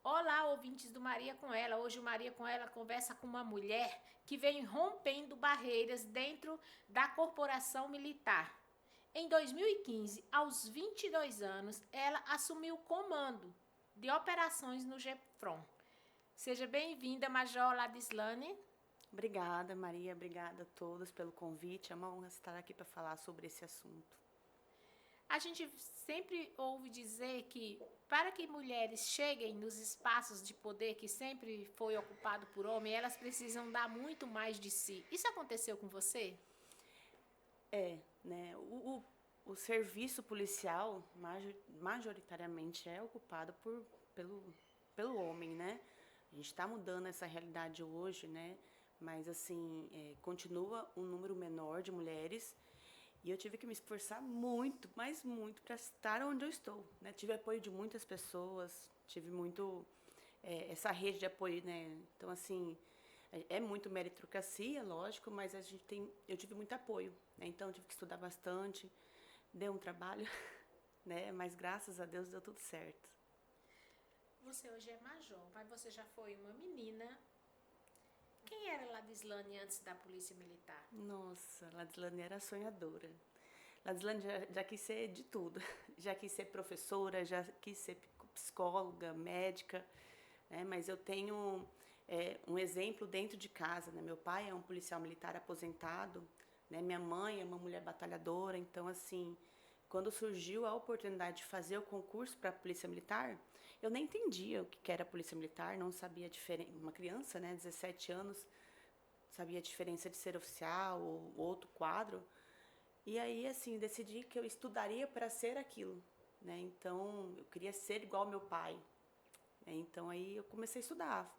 Olá, ouvintes do Maria com Ela. Hoje o Maria com Ela conversa com uma mulher que vem rompendo barreiras dentro da corporação militar. Em 2015, aos 22 anos, ela assumiu o comando de operações no GEFRON. Seja bem-vinda, Major Ladislane. Obrigada, Maria. Obrigada a todos pelo convite. É uma honra estar aqui para falar sobre esse assunto. A gente sempre ouve dizer que para que mulheres cheguem nos espaços de poder que sempre foi ocupado por homens, elas precisam dar muito mais de si. Isso aconteceu com você? Né? O serviço policial majoritariamente é ocupado pelo homem, né? A gente está mudando essa realidade hoje, né? Mas assim continua um número menor de mulheres. E eu tive que me esforçar muito, mas muito, para estar onde eu estou. Né? Tive apoio de muitas pessoas, tive muito essa rede de apoio, né? Então, assim, é muito meritocracia, lógico, mas eu tive muito apoio. Né? Então, eu tive que estudar bastante, deu um trabalho, né? Mas graças a Deus deu tudo certo. Você hoje é major, mas você já foi uma menina. Quem era Ladislane antes da Polícia Militar? Nossa, Ladislane era sonhadora. Ladislane já quis ser de tudo. Já quis ser professora, já quis ser psicóloga, médica, né? Mas eu tenho um exemplo dentro de casa, né? Meu pai é um policial militar aposentado, né? Minha mãe é uma mulher batalhadora, então assim, quando surgiu a oportunidade de fazer o concurso para a Polícia Militar, eu nem entendia o que era a Polícia Militar, não sabia a diferença. Uma criança, né, 17 anos, sabia a diferença de ser oficial ou outro quadro. E aí, assim, decidi que eu estudaria para ser aquilo, né? Então, eu queria ser igual ao meu pai. Né? Então, aí eu comecei a estudar.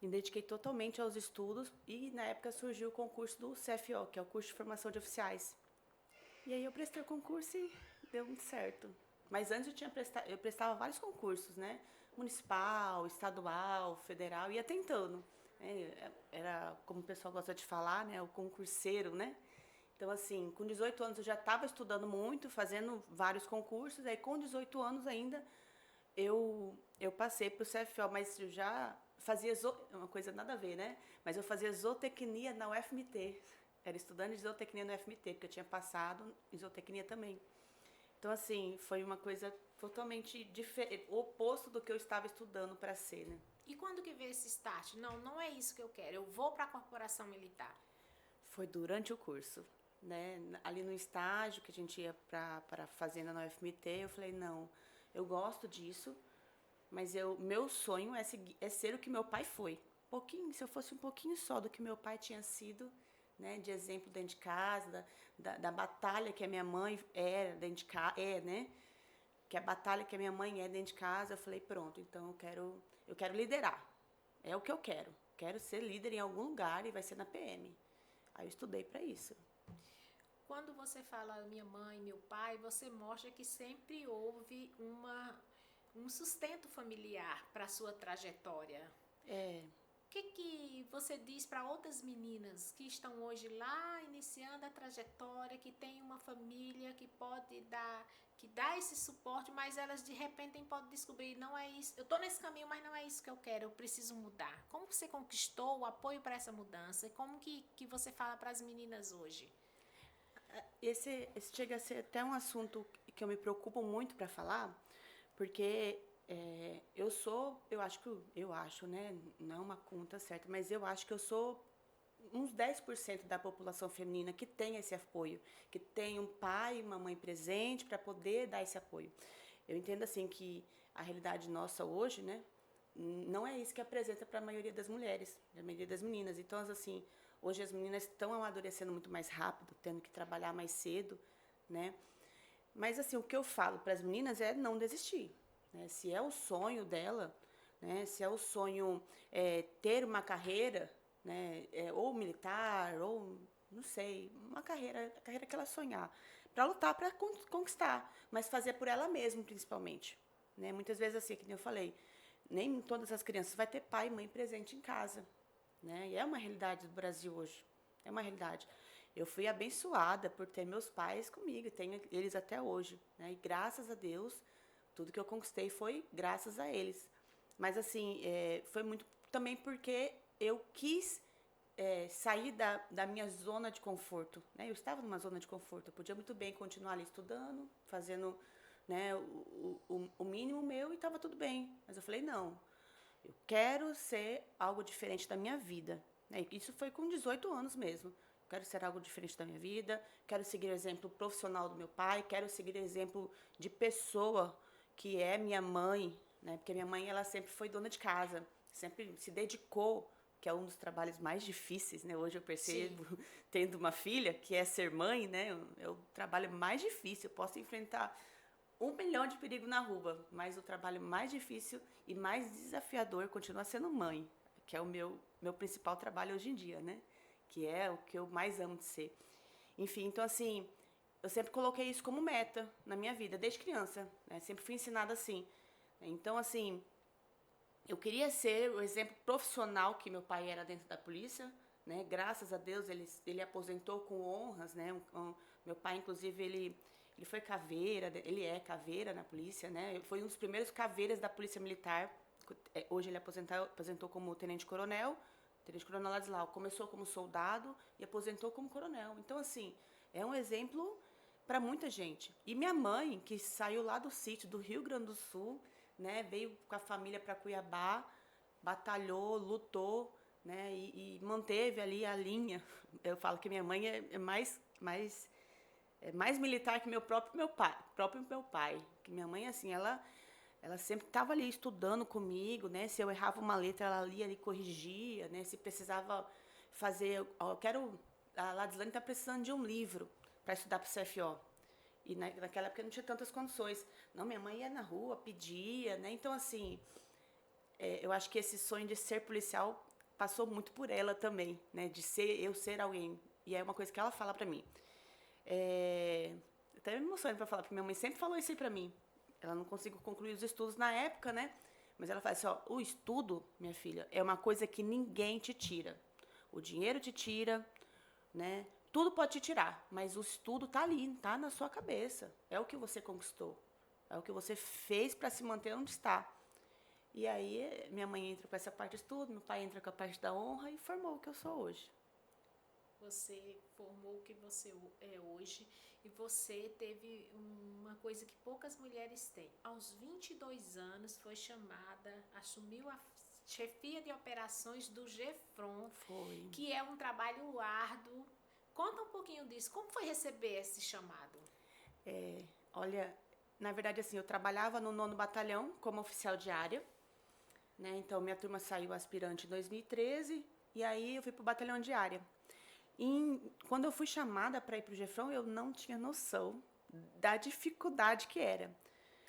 Me dediquei totalmente aos estudos e, na época, surgiu o concurso do CFO, que é o curso de formação de oficiais. E aí eu prestei o concurso e deu muito certo. Mas antes eu prestava vários concursos, né? Municipal, estadual, federal, ia tentando. Era, como o pessoal gosta de falar, né? O concurseiro, né? Então, assim, com 18 anos eu já estava estudando muito, fazendo vários concursos. Aí, com 18 anos ainda, eu passei para o CFO, mas eu já fazia uma coisa nada a ver, né? Mas eu fazia zootecnia na UFMT. Era estudante de zootecnia no UFMT, porque eu tinha passado em zootecnia também. Então, assim, foi uma coisa totalmente diferente, o oposto do que eu estava estudando para ser, né? E quando que veio esse start? Não, não é isso que eu quero. Eu vou para a corporação militar. Foi durante o curso, né? Ali no estágio que a gente ia para a fazenda na UFMT, eu falei, não, eu gosto disso, mas meu sonho é ser o que meu pai foi. Pouquinho, se eu fosse um pouquinho só do que meu pai tinha sido, né? De exemplo dentro de casa, da batalha que a minha mãe era dentro de casa, né? Que a batalha que a minha mãe é dentro de casa, eu falei, pronto, então eu quero liderar. É o que eu quero. Quero ser líder em algum lugar e vai ser na PM. Aí eu estudei para isso. Quando você fala minha mãe, meu pai, você mostra que sempre houve um sustento familiar para a sua trajetória. É, O que você diz para outras meninas que estão hoje lá iniciando a trajetória, que tem uma família que pode dar, que dá esse suporte, mas elas de repente podem descobrir, não é isso, eu estou nesse caminho, mas não é isso que eu quero, eu preciso mudar. Como você conquistou o apoio para essa mudança? E como que você fala para as meninas hoje? esse chega a ser até um assunto que eu me preocupo muito para falar, porque eu acho, né? Não é uma conta certa, mas eu acho que eu sou uns 10% da população feminina que tem esse apoio, que tem um pai e uma mãe presente para poder dar esse apoio. Eu entendo assim que a realidade nossa hoje, né, não é isso que apresenta para a maioria das mulheres, a maioria das meninas. Então, assim, hoje as meninas estão amadurecendo muito mais rápido, tendo que trabalhar mais cedo, né? Mas assim, o que eu falo para as meninas é não desistir, né? Se é o sonho dela, né? Se é o sonho ter uma carreira, né? Ou militar, ou não sei, uma carreira, a carreira que ela sonhar, para lutar para conquistar, mas fazer por ela mesma, principalmente, né? Muitas vezes assim, que nem eu falei, nem todas as crianças vai ter pai e mãe presente em casa, né? E é uma realidade do Brasil hoje. É uma realidade. Eu fui abençoada por ter meus pais comigo, tenho eles até hoje, né? E graças a Deus, Tudo que eu conquistei foi graças a eles. Mas, assim, foi muito também porque eu quis sair da minha zona de conforto, né? Eu estava numa zona de conforto, eu podia muito bem continuar ali estudando, fazendo, né, o mínimo meu e estava tudo bem. Mas eu falei, não, eu quero ser algo diferente da minha vida, né? Isso foi com 18 anos mesmo. Quero ser algo diferente da minha vida, quero seguir o exemplo profissional do meu pai, quero seguir o exemplo de pessoa que é minha mãe, né? Porque minha mãe, ela sempre foi dona de casa, sempre se dedicou, que é um dos trabalhos mais difíceis, né? Hoje eu percebo, sim, tendo uma filha, que é ser mãe, né? É o trabalho mais difícil. Eu posso enfrentar 1 milhão de perigos na rua, mas o trabalho mais difícil e mais desafiador continua sendo mãe, que é o meu principal trabalho hoje em dia, né? Que é o que eu mais amo de ser. Enfim, então, assim, eu sempre coloquei isso como meta na minha vida, desde criança, né? Sempre fui ensinada assim. Então, assim, eu queria ser o exemplo profissional que meu pai era dentro da polícia, né? Graças a Deus, ele aposentou com honras, né? Meu pai, inclusive, ele foi caveira, ele é caveira na polícia, né? Ele foi um dos primeiros caveiras da polícia militar. Hoje ele aposentou como tenente-coronel Ladislau. Começou como soldado e aposentou como coronel. Então, assim, é um exemplo para muita gente. E minha mãe, que saiu lá do sítio do Rio Grande do Sul, né, veio com a família para Cuiabá, batalhou, lutou, né, e manteve ali a linha. Eu falo que minha mãe é mais militar que próprio meu pai. Que minha mãe, assim, ela sempre estava ali estudando comigo, né? Se eu errava uma letra, ela lia e corrigia, né? Se precisava fazer... A Ladislane está precisando de um livro para estudar para o CFO. E naquela época não tinha tantas condições. Não, minha mãe ia na rua, pedia, né? Então, assim, eu acho que esse sonho de ser policial passou muito por ela também, né? De eu ser alguém. E é uma coisa que ela fala para mim. Até me emociono para falar, porque minha mãe sempre falou isso aí para mim. Ela não conseguiu concluir os estudos na época, né? Mas ela fala assim, ó, o estudo, minha filha, é uma coisa que ninguém te tira. O dinheiro te tira, né? Tudo pode te tirar, mas o estudo tá ali, tá na sua cabeça. É o que você conquistou. É o que você fez para se manter onde está. E aí, minha mãe entra com essa parte de estudo, meu pai entra com a parte da honra e formou o que eu sou hoje. Você formou o que você é hoje e você teve uma coisa que poucas mulheres têm. Aos 22 anos foi chamada, assumiu a chefia de operações do GEFRON, que é um trabalho árduo. Conta um pouquinho disso. Como foi receber esse chamado? Olha, na verdade, assim, eu trabalhava no 9º Batalhão como oficial de área, né? Então, minha turma saiu aspirante em 2013 e aí eu fui para o batalhão de área. Quando eu fui chamada para ir para o GEFRON, eu não tinha noção da dificuldade que era.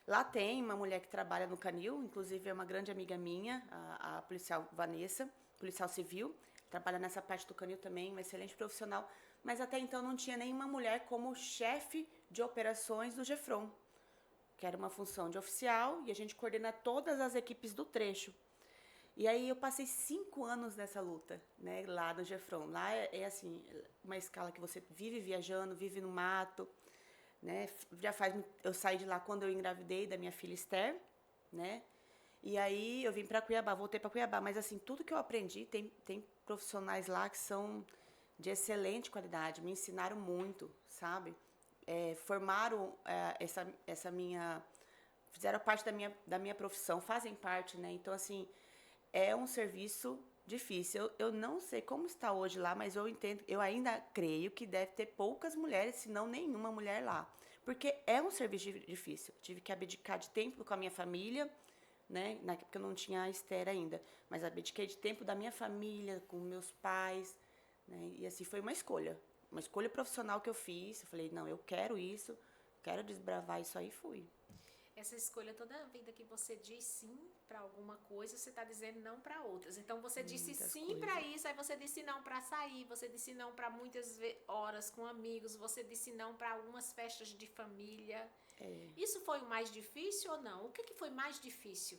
Lá tem uma mulher que trabalha no Canil, inclusive é uma grande amiga minha, a policial Vanessa, policial civil, trabalha nessa parte do Canil também, uma excelente profissional, mas até então não tinha nenhuma mulher como chefe de operações do GEFRON, que era uma função de oficial e a gente coordena todas as equipes do trecho. E aí eu passei 5 anos nessa luta, né, lá no GEFRON. Lá é assim, uma escala que você vive viajando, vive no mato, né? Eu saí de lá quando eu engravidei da minha filha Esther, né? E aí eu vim para Cuiabá, voltei para Cuiabá, mas assim, tudo que eu aprendi, tem profissionais lá que são de excelente qualidade, me ensinaram muito, sabe? Formaram essa minha, fizeram parte da minha profissão, fazem parte, né? Então, assim, é um serviço difícil. Eu não sei como está hoje lá, mas eu ainda creio que deve ter poucas mulheres, se não nenhuma mulher lá. Porque é um serviço difícil. Tive que abdicar de tempo com a minha família, né? Na época eu não tinha a Esther ainda, mas abdiquei de tempo da minha família, com meus pais, né? E assim, foi uma escolha profissional que eu fiz. Eu falei, não, eu quero isso, quero desbravar isso aí, e fui. Essa escolha, toda a vida que você diz sim para alguma coisa, você está dizendo não para outras. Então você disse sim para isso, aí você disse não para sair, você disse não para muitas horas com amigos, você disse não para algumas festas de família. Isso foi o mais difícil ou não? O que foi mais difícil?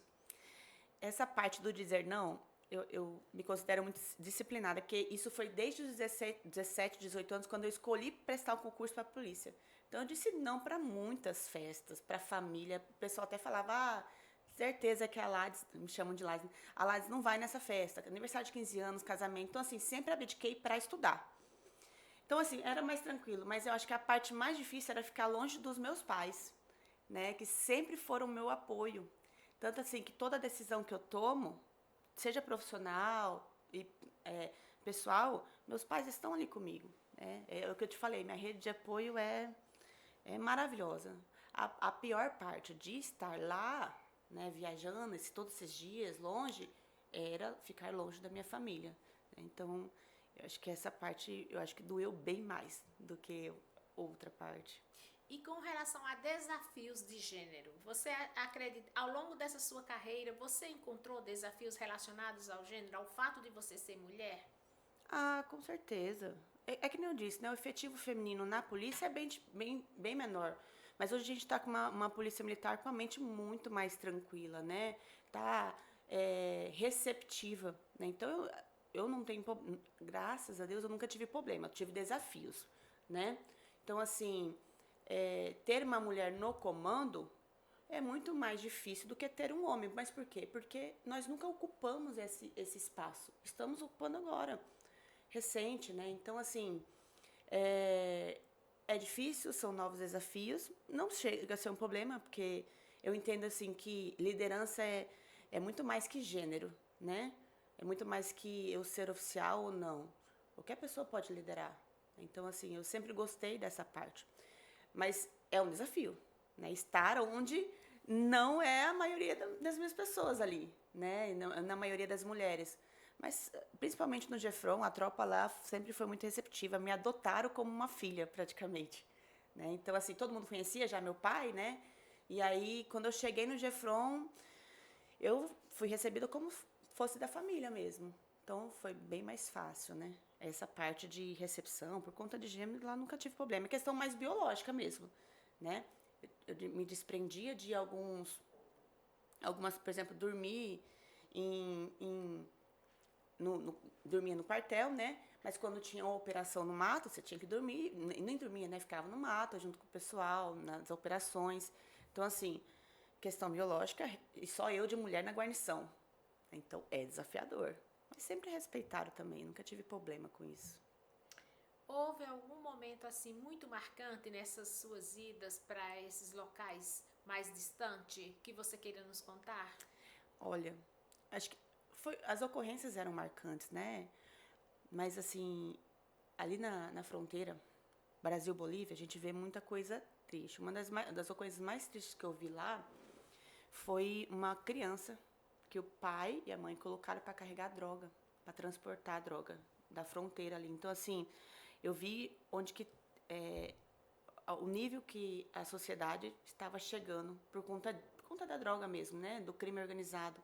Essa parte do dizer não, eu me considero muito disciplinada, porque isso foi desde os 17, 18 anos, quando eu escolhi prestar um concurso para a polícia. Então, eu disse não para muitas festas, para família. O pessoal até falava, certeza que a Lades, me chamam de Lades, a Lades não vai nessa festa. Aniversário de 15 anos, casamento. Então, assim, sempre abdiquei para estudar. Então, assim, era mais tranquilo. Mas eu acho que a parte mais difícil era ficar longe dos meus pais, né? Que sempre foram o meu apoio. Tanto assim, que toda decisão que eu tomo, seja profissional e pessoal, meus pais estão ali comigo. Né? É o que eu te falei, minha rede de apoio é maravilhosa. A pior parte de estar lá, né, viajando todos esses dias longe, era ficar longe da minha família. Então, eu acho que essa parte, eu acho que doeu bem mais do que outra parte. E com relação a desafios de gênero, você acredita, ao longo dessa sua carreira, você encontrou desafios relacionados ao gênero, ao fato de você ser mulher? Com certeza. É que nem eu disse, né? O efetivo feminino na polícia é bem menor. Mas hoje a gente está com uma polícia militar com a mente muito mais tranquila, né? Tá receptiva, né? Então, eu não tenho... Graças a Deus, eu nunca tive problema. Eu tive desafios, né? Então, assim, ter uma mulher no comando é muito mais difícil do que ter um homem. Mas por quê? Porque nós nunca ocupamos esse espaço. Estamos ocupando agora. Recente, né? Então, assim, é difícil, são novos desafios. Não chega a ser um problema, porque eu entendo, assim, que liderança é muito mais que gênero, né? É muito mais que eu ser oficial ou não. Qualquer pessoa pode liderar. Então, assim, eu sempre gostei dessa parte. Mas é um desafio, né? Estar onde não é a maioria das minhas pessoas ali, né? Na maioria das mulheres. Mas, principalmente no Gefron, a tropa lá sempre foi muito receptiva. Me adotaram como uma filha, praticamente. Né? Então, assim, todo mundo conhecia já meu pai, né? E aí, quando eu cheguei no Gefron, eu fui recebida como fosse da família mesmo. Então, foi bem mais fácil, né? Essa parte de recepção, por conta de gênero, lá nunca tive problema. É questão mais biológica mesmo, né? Eu me desprendia de algumas, por exemplo, dormir dormia no quartel, né? Mas quando tinha uma operação no mato, você tinha que dormir, nem dormia, né? Ficava no mato, junto com o pessoal, nas operações. Então, assim, questão biológica, e só eu de mulher na guarnição. Então, é desafiador. Mas sempre respeitaram também, nunca tive problema com isso. Houve algum momento, assim, muito marcante nessas suas idas para esses locais mais distantes que você queira nos contar? Olha, acho que as ocorrências eram marcantes, né? Mas, assim, ali na fronteira, Brasil-Bolívia, a gente vê muita coisa triste. Uma das ocorrências mais tristes que eu vi lá foi uma criança que o pai e a mãe colocaram para carregar droga, para transportar a droga da fronteira ali. Então, assim, eu vi onde que o nível que a sociedade estava chegando por conta da droga mesmo, né? Do crime organizado.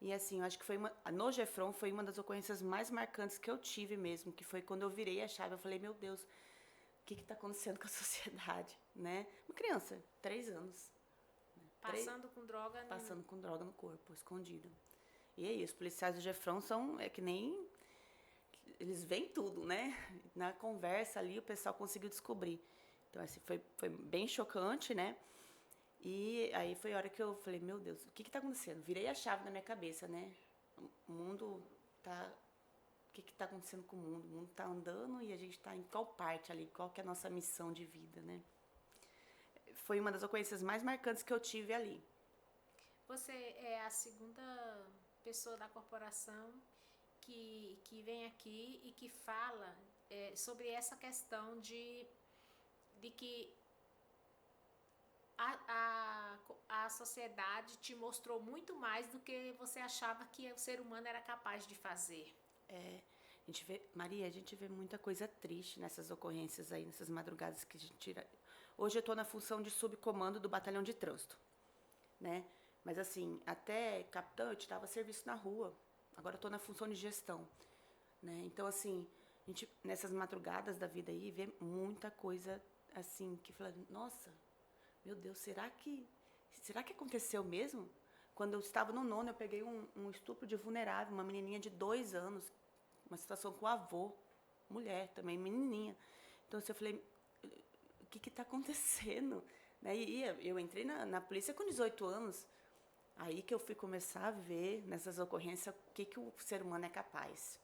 E assim, eu acho que no Gefron foi uma das ocorrências mais marcantes que eu tive mesmo, que foi quando eu virei a chave, eu falei, meu Deus, o que está acontecendo com a sociedade, né? Uma criança, 3 anos. Passando com droga? Passando com droga no corpo, escondida. E aí, os policiais do Gefron é que nem... Eles veem tudo, né? Na conversa ali, o pessoal conseguiu descobrir. Então, assim, foi bem chocante, né? E aí foi a hora que eu falei, meu Deus, o que está acontecendo? Virei a chave na minha cabeça, né? O mundo tá... O que está acontecendo com o mundo? O mundo está andando e a gente está em qual parte ali? Qual que é a nossa missão de vida, né? Foi uma das ocorrências mais marcantes que eu tive ali. Você é a segunda pessoa da corporação que vem aqui e que fala sobre essa questão de que a sociedade te mostrou muito mais do que você achava que o ser humano era capaz de fazer. Maria, a gente vê muita coisa triste nessas ocorrências aí, nessas madrugadas que a gente tira. Hoje eu estou na função de subcomando do batalhão de trânsito, né? Mas assim, até capitão eu tirava serviço na rua. Agora eu estou na função de gestão, né? Então assim, a gente nessas madrugadas da vida aí vê muita coisa assim que fala, nossa, meu Deus, será que aconteceu mesmo? Quando eu estava no nono, eu peguei um estupro de vulnerável, uma menininha de 2 anos, uma situação com o avô, mulher também, menininha. Então, assim, eu falei, o que está acontecendo? Né? E eu entrei na polícia com 18 anos, aí que eu fui começar a ver nessas ocorrências o que o ser humano é capaz.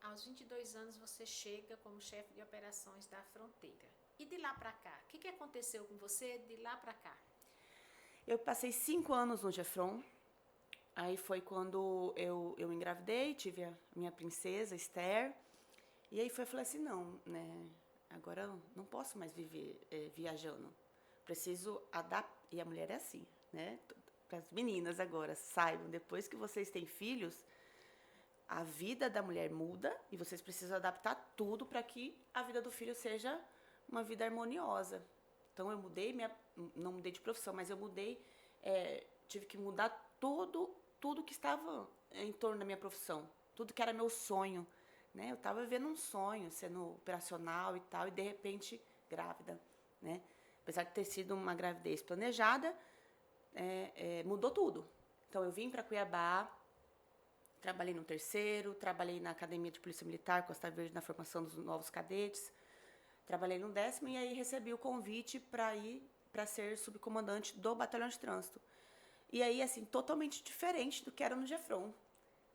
Aos 22 anos você chega como chefe de operações da fronteira. E de lá para cá? O que aconteceu com você de lá para cá? Eu passei 5 anos no Gefron. Aí foi quando eu engravidei, tive a minha princesa, Esther. E aí eu falei assim, não, né? Agora eu não posso mais viver viajando. Preciso adaptar. E a mulher é assim, né? Para as meninas agora, saibam, depois que vocês têm filhos, a vida da mulher muda e vocês precisam adaptar tudo para que a vida do filho seja uma vida harmoniosa. Então eu mudei, não mudei de profissão, mas eu mudei, tive que mudar tudo que estava em torno da minha profissão, tudo que era meu sonho. Né? Eu estava vivendo um sonho, sendo operacional e tal, e de repente grávida. Né? Apesar de ter sido uma gravidez planejada, mudou tudo. Então eu vim para Cuiabá, trabalhei no 3º, trabalhei na Academia de Polícia Militar, Costa Verde, na formação dos novos cadetes, trabalhei no 10º e aí recebi o convite para ir para ser subcomandante do Batalhão de Trânsito. E aí, assim, totalmente diferente do que era no Gefron,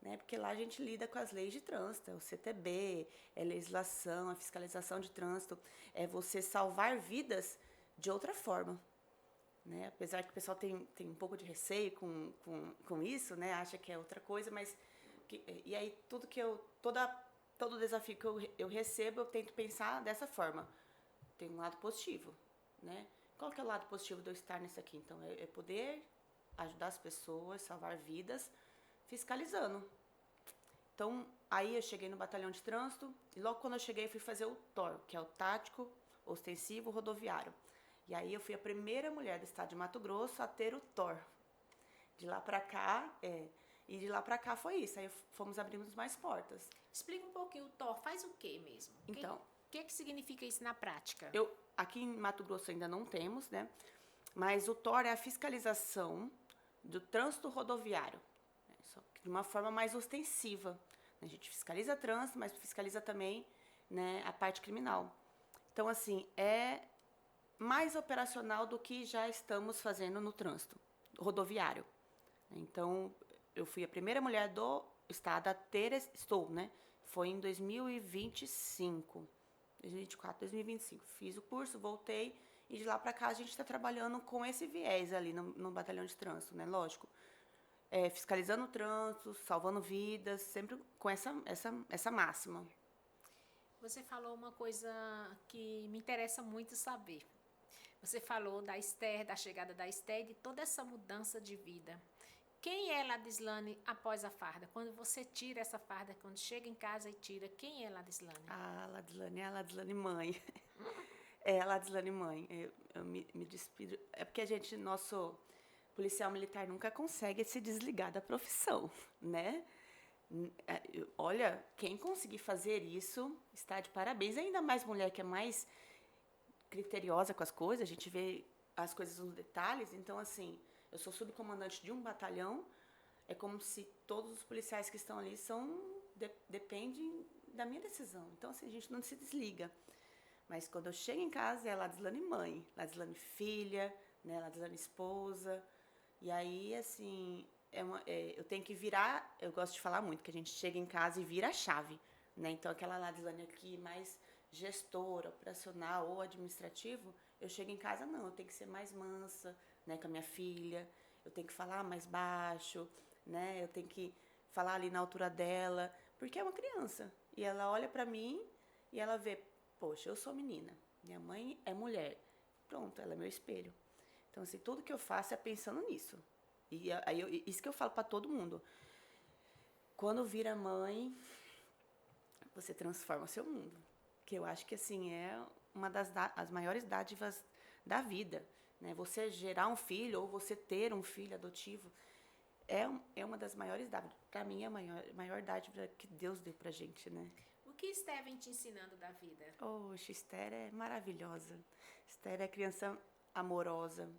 né? Porque lá a gente lida com as leis de trânsito, o CTB, legislação, a fiscalização de trânsito, é você salvar vidas de outra forma. Né? Apesar que o pessoal tem um pouco de receio com isso, né? Acha que é outra coisa, mas... e aí, todo desafio que eu recebo, eu tento pensar dessa forma. Tem um lado positivo, né? Qual que é o lado positivo de eu estar nisso aqui? Então, é poder ajudar as pessoas, salvar vidas, fiscalizando. Então, aí eu cheguei no batalhão de trânsito e logo quando eu cheguei, eu fui fazer o TOR, que é o Tático Ostensivo Rodoviário. E aí eu fui a primeira mulher do estado de Mato Grosso a ter o TOR. De lá pra cá, e de lá pra cá foi isso. Aí fomos abrindo mais portas. Explica um pouquinho, o TOR faz o quê mesmo? Então... O que significa isso na prática? Aqui em Mato Grosso ainda não temos, né? Mas o TOR é a fiscalização do trânsito rodoviário, né? Só que de uma forma mais ostensiva. A gente fiscaliza trânsito, mas fiscaliza também, né, a parte criminal. Então, assim, é mais operacional do que já estamos fazendo no trânsito rodoviário. Então, eu fui a primeira mulher do estado a ter, né? Foi em 2025. 2024, 2025. Fiz o curso, voltei e de lá para cá a gente está trabalhando com esse viés ali no batalhão de trânsito, né? Lógico. Fiscalizando o trânsito, salvando vidas, sempre com essa máxima. Você falou uma coisa que me interessa muito saber. Você falou da Esther, da chegada da Esther e de toda essa mudança de vida. Quem é Ladislane após a farda? Quando você tira essa farda, quando chega em casa e tira, quem é Ladislane? Ah, Ladislane é a Ladislane mãe. É a Ladislane mãe. Eu me despido. É porque nosso policial militar nunca consegue se desligar da profissão, né? Olha, quem conseguir fazer isso está de parabéns. Ainda mais mulher que é mais criteriosa com as coisas, a gente vê as coisas nos detalhes. Então, assim, eu sou subcomandante de um batalhão, é como se todos os policiais que estão ali dependem da minha decisão. Então, assim, a gente não se desliga. Mas quando eu chego em casa, é Ladislane mãe, Ladislane filha, né, Ladislane esposa. E aí, assim, eu tenho que virar, eu gosto de falar muito, que a gente chega em casa e vira a chave, né? Então, aquela Ladislane aqui mais gestora, operacional ou administrativo, eu chego em casa, não, eu tenho que ser mais mansa, né, com a minha filha, eu tenho que falar mais baixo, né? Eu tenho que falar ali na altura dela, porque é uma criança. E ela olha pra mim e ela vê, poxa, eu sou menina, minha mãe é mulher. Pronto, ela é meu espelho. Então, assim, tudo que eu faço é pensando nisso. E aí, isso que eu falo pra todo mundo. Quando vira mãe, você transforma o seu mundo. Que eu acho que, assim, é uma as maiores dádivas da vida. Né? Você gerar um filho ou você ter um filho adotivo é uma das maiores dádivas. Para mim, é a maior dádiva que Deus deu pra gente, né? O que Esther vem te ensinando da vida? Oxe, Esther é maravilhosa. Esther é criança amorosa.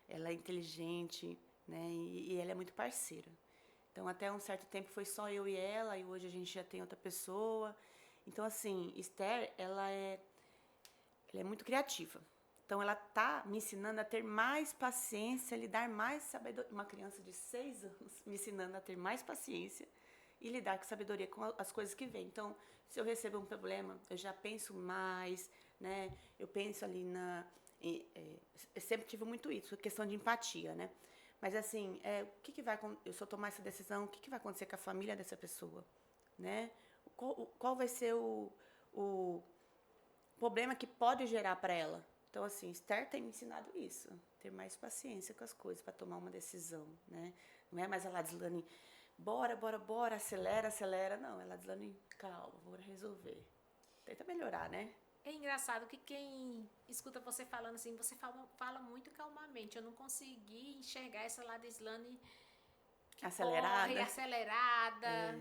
Ela é inteligente, né? E ela é muito parceira. Então, até um certo tempo foi só eu e ela, e hoje a gente já tem outra pessoa. Então, assim, Esther, ela é muito criativa. Então, ela tá me ensinando a ter mais paciência, lidar mais sabedoria. Uma criança de 6 anos me ensinando a ter mais paciência e lidar com sabedoria com as coisas que vêm. Então, se eu recebo um problema, eu já penso mais, né? Eu penso ali eu sempre tive muito isso, questão de empatia, né? Mas, assim, se eu tomar essa decisão, o que vai acontecer com a família dessa pessoa, né? Qual vai ser o problema que pode gerar para ela? Então, assim, Esther tem me ensinado isso, ter mais paciência com as coisas para tomar uma decisão, né? Não é mais a Ladislane, bora, acelera, acelera. Não, é a Ladislane, calma, bora resolver. Tenta melhorar, né? É engraçado que quem escuta você falando assim, você fala muito calmamente. Eu não consegui enxergar essa Ladislane que corre, acelerada.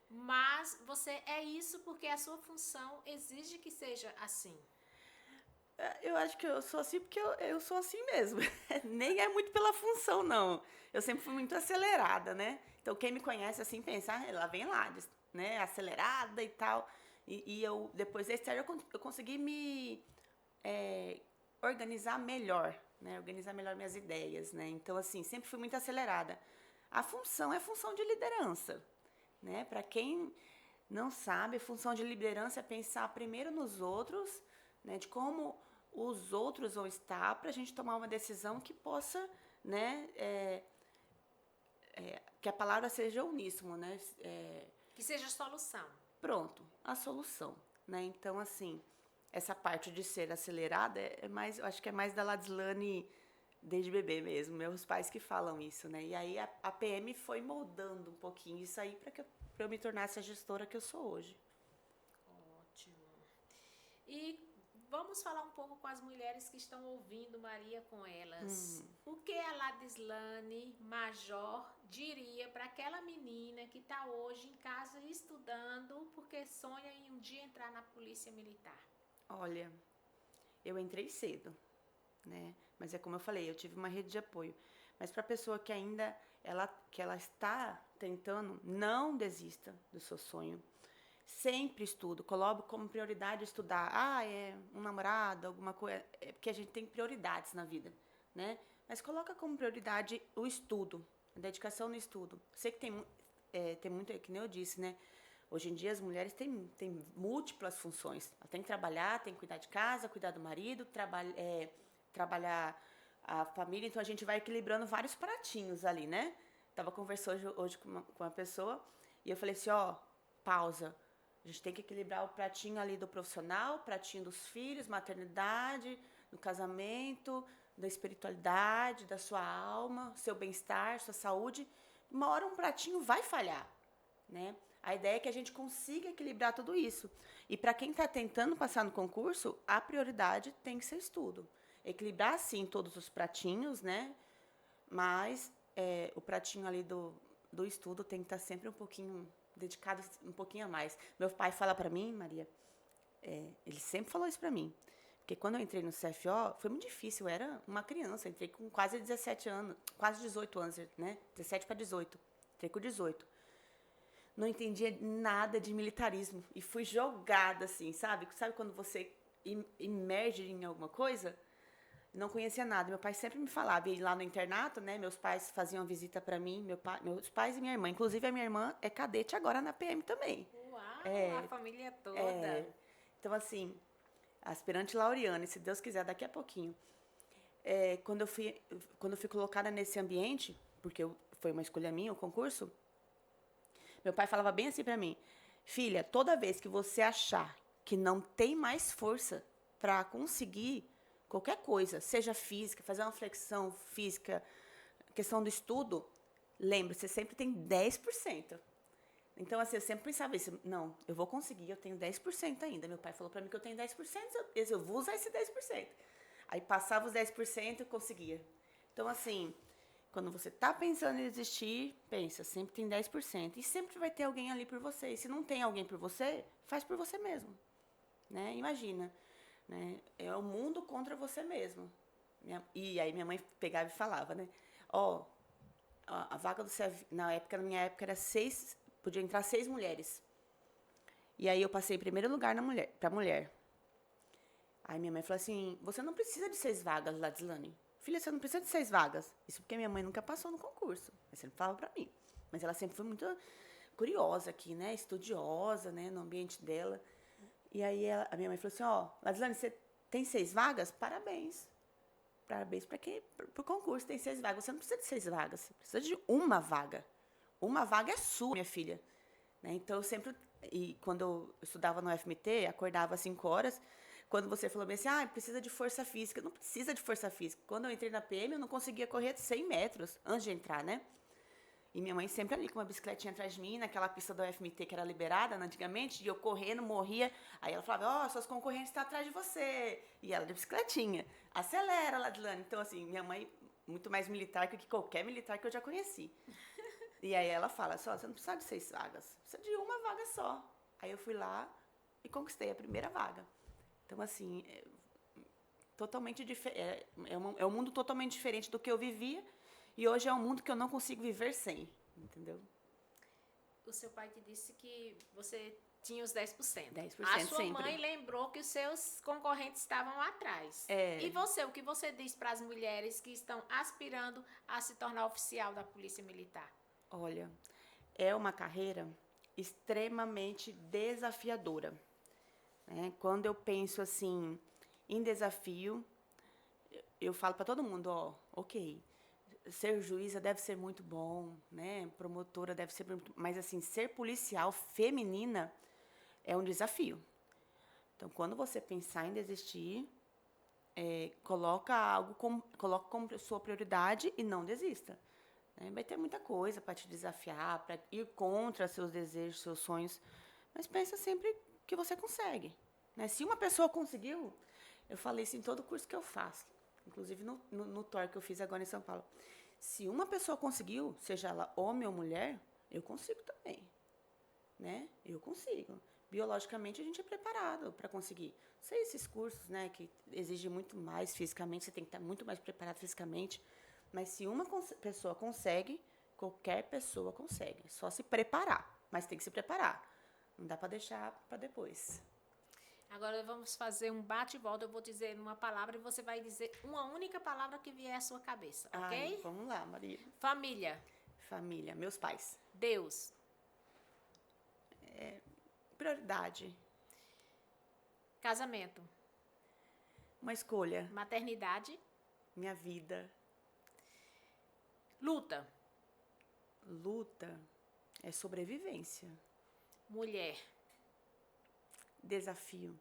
Mas você é isso porque a sua função exige que seja assim. Eu acho que eu sou assim porque eu sou assim mesmo. Nem é muito pela função, não. Eu sempre fui muito acelerada, né? Então, quem me conhece assim, pensa, ela vem lá, né? Acelerada e tal. E eu, depois da Esther, eu consegui me organizar melhor, né? Organizar melhor minhas ideias, né? Então, assim, sempre fui muito acelerada. A função é função de liderança, né? Para quem não sabe, a função de liderança é pensar primeiro nos outros, né? De como os outros vão estar para a gente tomar uma decisão que possa, né? Que a palavra seja uníssono, né? Que seja a solução. Pronto, a solução, né? Então, assim, essa parte de ser acelerada eu acho que é mais da Ladislane desde bebê mesmo, meus pais que falam isso, né? E aí a PM foi moldando um pouquinho isso aí para eu me tornasse a gestora que eu sou hoje. Ótimo. E vamos falar um pouco com as mulheres que estão ouvindo Maria com elas. O que a Ladislane Major diria para aquela menina que está hoje em casa estudando porque sonha em um dia entrar na Polícia Militar? Olha, eu entrei cedo, né? Mas é como eu falei, eu tive uma rede de apoio. Mas para a pessoa que ainda ela está tentando, não desista do seu sonho. Sempre estudo, coloco como prioridade estudar. É um namorado, alguma coisa. É porque a gente tem prioridades na vida, né? Mas coloca como prioridade o estudo, a dedicação no estudo. Sei que tem muito, que nem eu disse, né? Hoje em dia as mulheres têm múltiplas funções. Ela tem que trabalhar, tem que cuidar de casa, cuidar do marido, trabalhar a família. Então a gente vai equilibrando vários pratinhos ali, né? Tava conversando hoje com uma pessoa e eu falei assim, pausa. A gente tem que equilibrar o pratinho ali do profissional, o pratinho dos filhos, maternidade, do casamento, da espiritualidade, da sua alma, seu bem-estar, sua saúde. Uma hora um pratinho vai falhar, né? A ideia é que a gente consiga equilibrar tudo isso. E para quem está tentando passar no concurso, a prioridade tem que ser estudo. Equilibrar, sim, todos os pratinhos, né? Mas o pratinho ali do estudo tem que estar sempre um pouquinho dedicado, um pouquinho a mais. Meu pai fala para mim, Maria, ele sempre falou isso para mim, porque quando eu entrei no CFO, foi muito difícil, eu era uma criança, entrei com quase 17 anos, quase 18 anos, né? 17 para 18, entrei com 18. Não entendia nada de militarismo e fui jogada assim, sabe? Sabe quando você imerge em alguma coisa? Não conhecia nada. Meu pai sempre me falava, ia lá no internato, né? Meus pais faziam visita para mim, meus pais e minha irmã. Inclusive, a minha irmã é cadete agora na PM também. Uau, a família toda. Então, assim, aspirante laureana, e se Deus quiser, daqui a pouquinho. Quando eu fui colocada nesse ambiente, porque foi uma escolha minha, o concurso, meu pai falava bem assim para mim, filha, toda vez que você achar que não tem mais força para conseguir qualquer coisa, seja física, fazer uma flexão física, questão do estudo, lembre, você sempre tem 10%. Então, assim, eu sempre pensava isso, não, eu vou conseguir, eu tenho 10% ainda. Meu pai falou para mim que eu tenho 10%, eu vou usar esse 10%. Aí passava os 10% e conseguia. Então, assim, quando você tá pensando em desistir, pensa, sempre tem 10%. E sempre vai ter alguém ali por você. E se não tem alguém por você, faz por você mesmo. Né? Imagina. Né? É o mundo contra você mesmo. E aí minha mãe pegava e falava, né? a vaga do CEV, na minha época, era 6, podia entrar 6 mulheres. E aí eu passei em primeiro lugar pra mulher. Aí minha mãe falou assim, você não precisa de 6 vagas, Ladislane. Filha, você não precisa de 6 vagas. Isso porque minha mãe nunca passou no concurso. Ela sempre falava pra mim. Mas ela sempre foi muito curiosa aqui, né? Estudiosa, né? No ambiente dela. E aí a minha mãe falou assim, ó, Ladislane, você tem 6 vagas? Parabéns. Parabéns para quem? Pro concurso tem 6 vagas. Você não precisa de 6 vagas. Você precisa de uma vaga. Uma vaga é sua, minha filha. Né? Então, eu sempre... E quando eu estudava no FMT, acordava às 5 horas... Quando você falou bem assim, precisa de força física. Não precisa de força física. Quando eu entrei na PM, eu não conseguia correr 100 metros antes de entrar, né? E minha mãe sempre ali com uma bicicletinha atrás de mim, naquela pista do FMT que era liberada antigamente, e eu correndo, morria. Aí ela falava, suas concorrentes estão atrás de você. E ela de bicicletinha. Acelera, Ladislane. Então, assim, minha mãe, muito mais militar que qualquer militar que eu já conheci. E aí ela fala, você não precisa de 6 vagas. Precisa de uma vaga só. Aí eu fui lá e conquistei a primeira vaga. Então, assim, totalmente é um mundo totalmente diferente do que eu vivia e hoje é um mundo que eu não consigo viver sem, entendeu? O seu pai te disse que você tinha os 10%. 10% A sua sempre. mãe lembrou que os seus concorrentes estavam lá atrás. E você, o que você diz para as mulheres que estão aspirando a se tornar oficial da Polícia Militar? Olha, é uma carreira extremamente desafiadora. Quando eu penso assim em desafio, eu falo para todo mundo, ok, ser juíza deve ser muito bom, né? Promotora deve ser muito, mas assim, ser policial feminina é um desafio. Então, quando você pensar em desistir, coloca como sua prioridade e não desista. Né? Vai ter muita coisa para te desafiar, para ir contra seus desejos, seus sonhos, mas pensa sempre que você consegue. Né? Se uma pessoa conseguiu, eu falei isso em todo curso que eu faço, inclusive no TOR que eu fiz agora em São Paulo. Se uma pessoa conseguiu, seja ela homem ou mulher, eu consigo também. Né? Eu consigo. Biologicamente, a gente é preparado para conseguir. Sei esses cursos, né, que exigem muito mais fisicamente, você tem que estar muito mais preparado fisicamente, mas se uma pessoa consegue, qualquer pessoa consegue. É só se preparar, mas tem que se preparar. Não dá para deixar para depois. Agora vamos fazer um bate e volta. Eu vou dizer uma palavra e você vai dizer uma única palavra que vier à sua cabeça, ok? Vamos lá, Maria. Família. Família, meus pais. Deus. Prioridade. Casamento. Uma escolha. Maternidade. Minha vida. Luta. Luta é sobrevivência. Mulher. Desafio.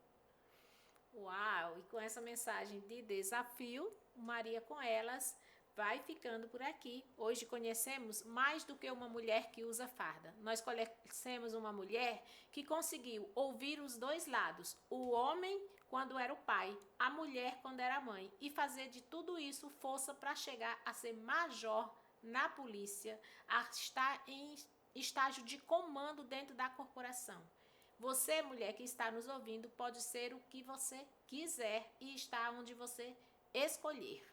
Uau! E com essa mensagem de desafio, Maria com Elas vai ficando por aqui. Hoje conhecemos mais do que uma mulher que usa farda. Nós conhecemos uma mulher que conseguiu ouvir os dois lados. O homem quando era o pai, a mulher quando era a mãe. E fazer de tudo isso força para chegar a ser major na polícia, a estar em estágio de comando dentro da corporação. Você, mulher que está nos ouvindo, pode ser o que você quiser e estar onde você escolher.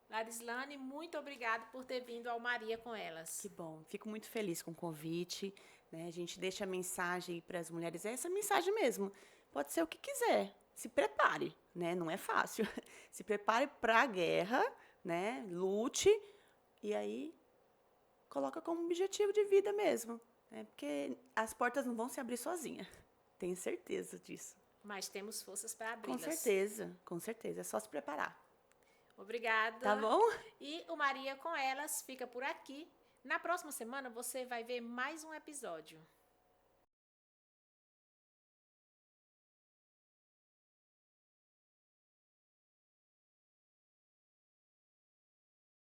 Ladislane, muito obrigada por ter vindo ao Maria com Elas. Que bom, fico muito feliz com o convite. Né? A gente deixa a mensagem para as mulheres, é essa mensagem mesmo. Pode ser o que quiser, se prepare, né? Não é fácil. Se prepare para a guerra, né? Lute e aí coloca como objetivo de vida mesmo. Porque as portas não vão se abrir sozinha. Tenho certeza disso. Mas temos forças para abri-las. Com certeza. É só se preparar. Obrigada. Tá bom? E o Maria com Elas fica por aqui. Na próxima semana você vai ver mais um episódio.